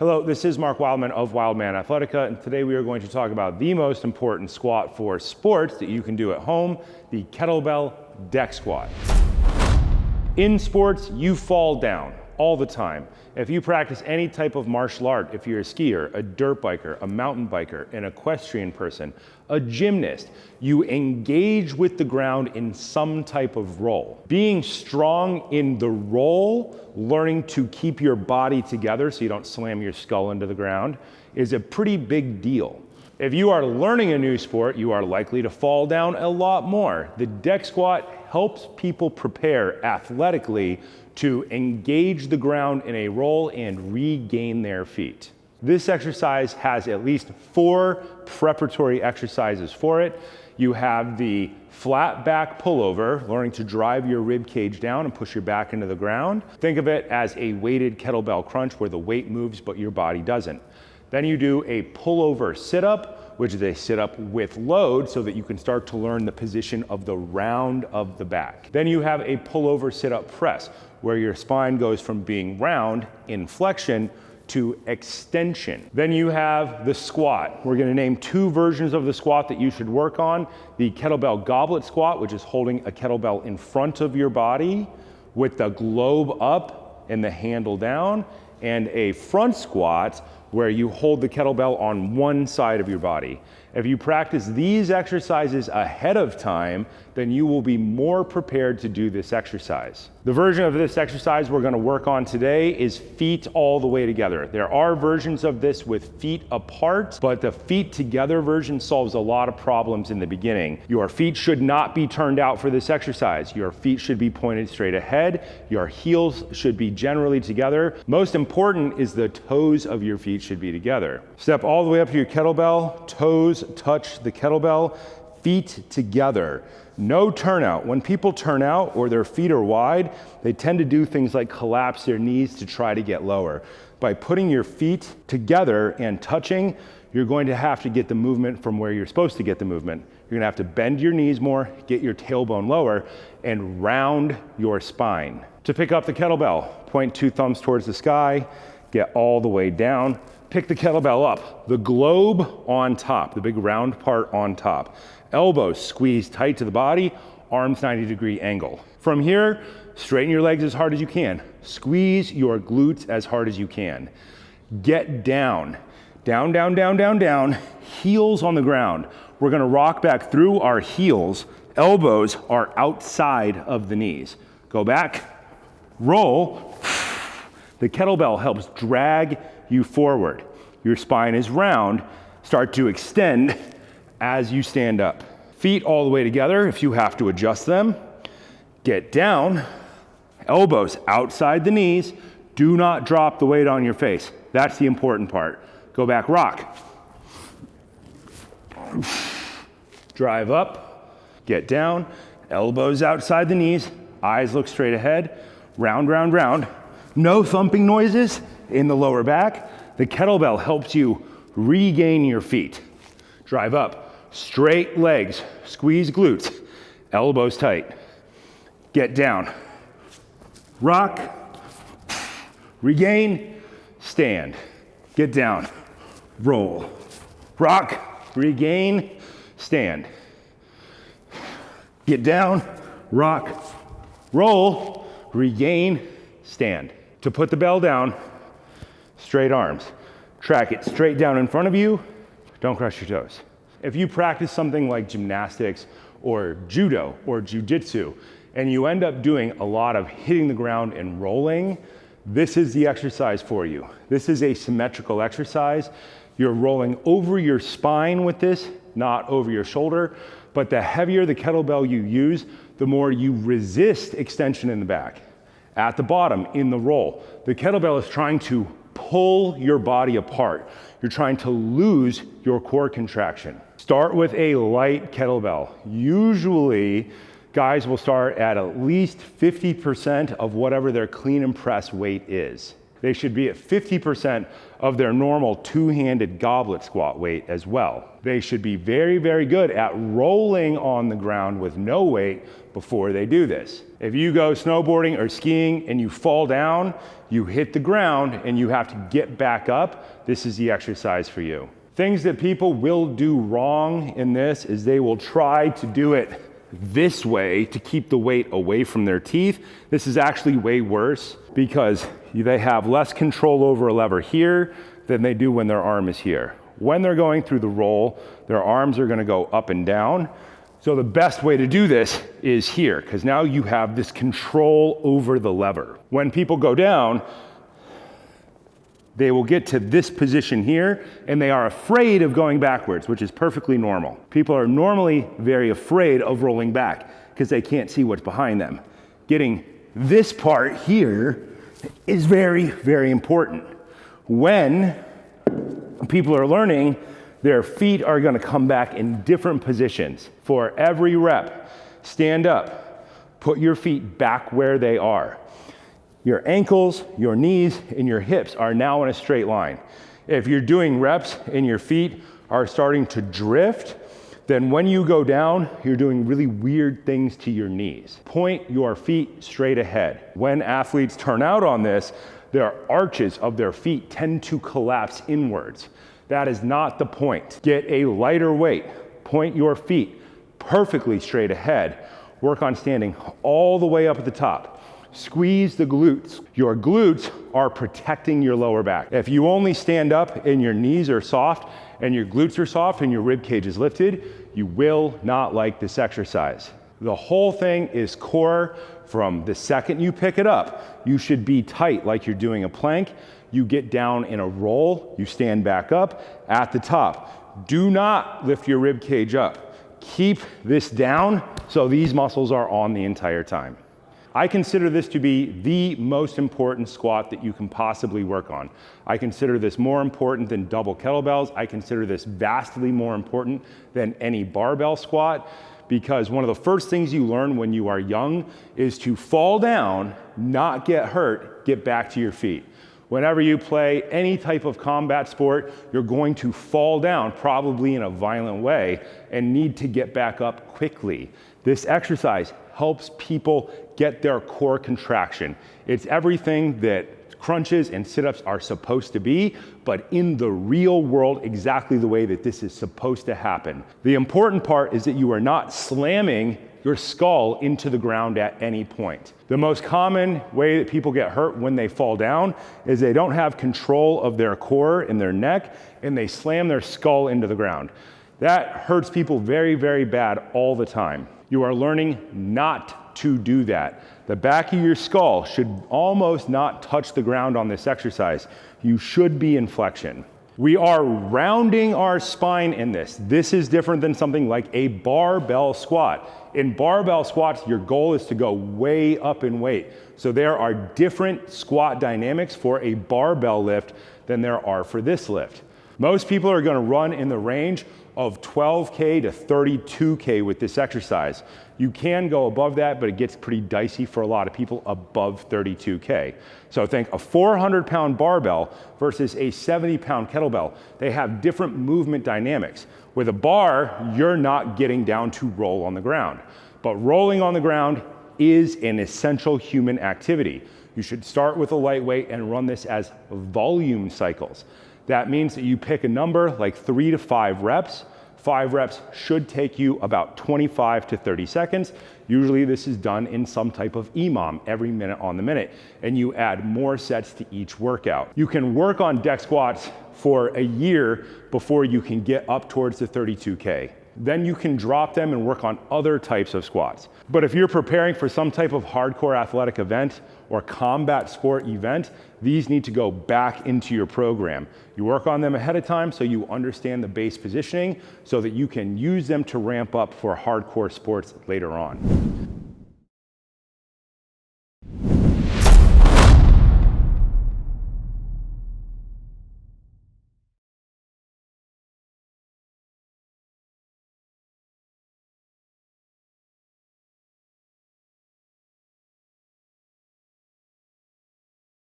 Hello, this is Mark Wildman of Wildman Athletica, and today we are going to talk about the most important squat for sports that you can do at home, the kettlebell deck squat. In sports, you fall down all the time. If you practice any type of martial art, if you're a skier, a dirt biker, a mountain biker, an equestrian person, a gymnast, you engage with the ground in some type of roll. Being strong in the roll, learning to keep your body together so you don't slam your skull into the ground, is a pretty big deal. If you are learning a new sport, you are likely to fall down a lot more. The deck squat helps people prepare athletically to engage the ground in a roll and regain their feet. This exercise has at least 4 preparatory exercises for it. You have the flat back pullover, learning to drive your rib cage down and push your back into the ground. Think of it as a weighted kettlebell crunch where the weight moves but your body doesn't. Then you do a pullover sit-up, which is a sit-up with load so that you can start to learn the position of the round of the back. Then you have a pullover sit-up press, where your spine goes from being round in flexion to extension. Then you have the squat. We're gonna name 2 versions of the squat that you should work on. The kettlebell goblet squat, which is holding a kettlebell in front of your body with the globe up and the handle down, and a front squat where you hold the kettlebell on one side of your body. If you practice these exercises ahead of time, then you will be more prepared to do this exercise. The version of this exercise we're gonna work on today is feet all the way together. There are versions of this with feet apart, but the feet together version solves a lot of problems in the beginning. Your feet should not be turned out for this exercise. Your feet should be pointed straight ahead. Your heels should be generally together. Most important is the toes of your feet should be together. Step all the way up to your kettlebell, toes touch the kettlebell, feet together. No turnout. When people turn out or their feet are wide, they tend to do things like collapse their knees to try to get lower. By putting your feet together and touching, you're going to have to get the movement from where you're supposed to get the movement. You're gonna have to bend your knees more, get your tailbone lower, and round your spine. To pick up the kettlebell, point 2 thumbs towards the sky, get all the way down, pick the kettlebell up, the globe on top, the big round part on top. Elbows squeeze tight to the body, arms 90-degree angle. From here, straighten your legs as hard as you can. Squeeze your glutes as hard as you can. Get down, down, down, down, down, down, heels on the ground. We're gonna rock back through our heels. Elbows are outside of the knees. Go back, roll. The kettlebell helps drag you forward. Your spine is round. Start to extend as you stand up. Feet all the way together if you have to adjust them. Get down, elbows outside the knees. Do not drop the weight on your face. That's the important part. Go back, rock. Drive up, get down, elbows outside the knees, eyes look straight ahead, round, round, round. No thumping noises in the lower back. The kettlebell helps you regain your feet. Drive up, straight legs, squeeze glutes, elbows tight. Get down, rock, regain, stand. Get down, roll, rock, regain, stand. Get down, rock, roll, regain, stand. To put the bell down, straight arms. Track it straight down in front of you. Don't crush your toes. If you practice something like gymnastics or judo or jujitsu, and you end up doing a lot of hitting the ground and rolling, this is the exercise for you. This is a symmetrical exercise. You're rolling over your spine with this, not over your shoulder, but the heavier the kettlebell you use, the more you resist extension in the back. At the bottom, in the roll, the kettlebell is trying to pull your body apart. You're trying to lose your core contraction. Start with a light kettlebell. Usually, guys will start at least 50% of whatever their clean and press weight is. They should be at 50% of their normal two-handed goblet squat weight as well. They should be very, very good at rolling on the ground with no weight before they do this. If you go snowboarding or skiing and you fall down, you hit the ground and you have to get back up, this is the exercise for you. Things that people will do wrong in this is they will try to do it this way to keep the weight away from their teeth. This is actually way worse because they have less control over a lever here than they do when their arm is here. When they're going through the roll, their arms are gonna go up and down. So the best way to do this is here, because now you have this control over the lever. When people go down, they will get to this position here and they are afraid of going backwards, which is perfectly normal. People are normally very afraid of rolling back because they can't see what's behind them. Getting this part here is very, very important. When people are learning, their feet are going to come back in different positions. For every rep, stand up, put your feet back where they are. Your ankles, your knees, and your hips are now in a straight line. If you're doing reps and your feet are starting to drift, then when you go down, you're doing really weird things to your knees. Point your feet straight ahead. When athletes turn out on this, their arches of their feet tend to collapse inwards. That is not the point. Get a lighter weight. Point your feet perfectly straight ahead. Work on standing all the way up at the top. Squeeze the glutes. Your glutes are protecting your lower back. If you only stand up and your knees are soft and your glutes are soft and your rib cage is lifted, you will not like this exercise. The whole thing is core. From the second you pick it up, you should be tight like you're doing a plank. You get down in a roll, you stand back up at the top. Do not lift your rib cage up. Keep this down so these muscles are on the entire time. I consider this to be the most important squat that you can possibly work on. I consider this more important than double kettlebells. I consider this vastly more important than any barbell squat, because one of the first things you learn when you are young is to fall down, not get hurt, get back to your feet. Whenever you play any type of combat sport, you're going to fall down, probably in a violent way, and need to get back up quickly. This exercise helps people get their core contraction. It's everything that crunches and sit-ups are supposed to be, but in the real world, exactly the way that this is supposed to happen. The important part is that you are not slamming your skull into the ground at any point. The most common way that people get hurt when they fall down is they don't have control of their core and their neck, and they slam their skull into the ground. That hurts people very, very bad all the time. You are learning not to do that. The back of your skull should almost not touch the ground on this exercise. You should be in flexion. We are rounding our spine in this. This is different than something like a barbell squat. In barbell squats, your goal is to go way up in weight. So there are different squat dynamics for a barbell lift than there are for this lift. Most people are going to run in the range of 12K to 32K with this exercise. You can go above that, but it gets pretty dicey for a lot of people above 32K. So think a 400-pound barbell versus a 70-pound kettlebell. They have different movement dynamics. With a bar, you're not getting down to roll on the ground. But rolling on the ground is an essential human activity. You should start with a lightweight and run this as volume cycles. That means that you pick a number like 3 to 5 reps. 5 reps should take you about 25 to 30 seconds. Usually this is done in some type of EMOM, every minute on the minute, and you add more sets to each workout. You can work on deck squats for a year before you can get up towards the 32K. Then you can drop them and work on other types of squats. But if you're preparing for some type of hardcore athletic event or combat sport event, these need to go back into your program. You work on them ahead of time so you understand the base positioning so that you can use them to ramp up for hardcore sports later on.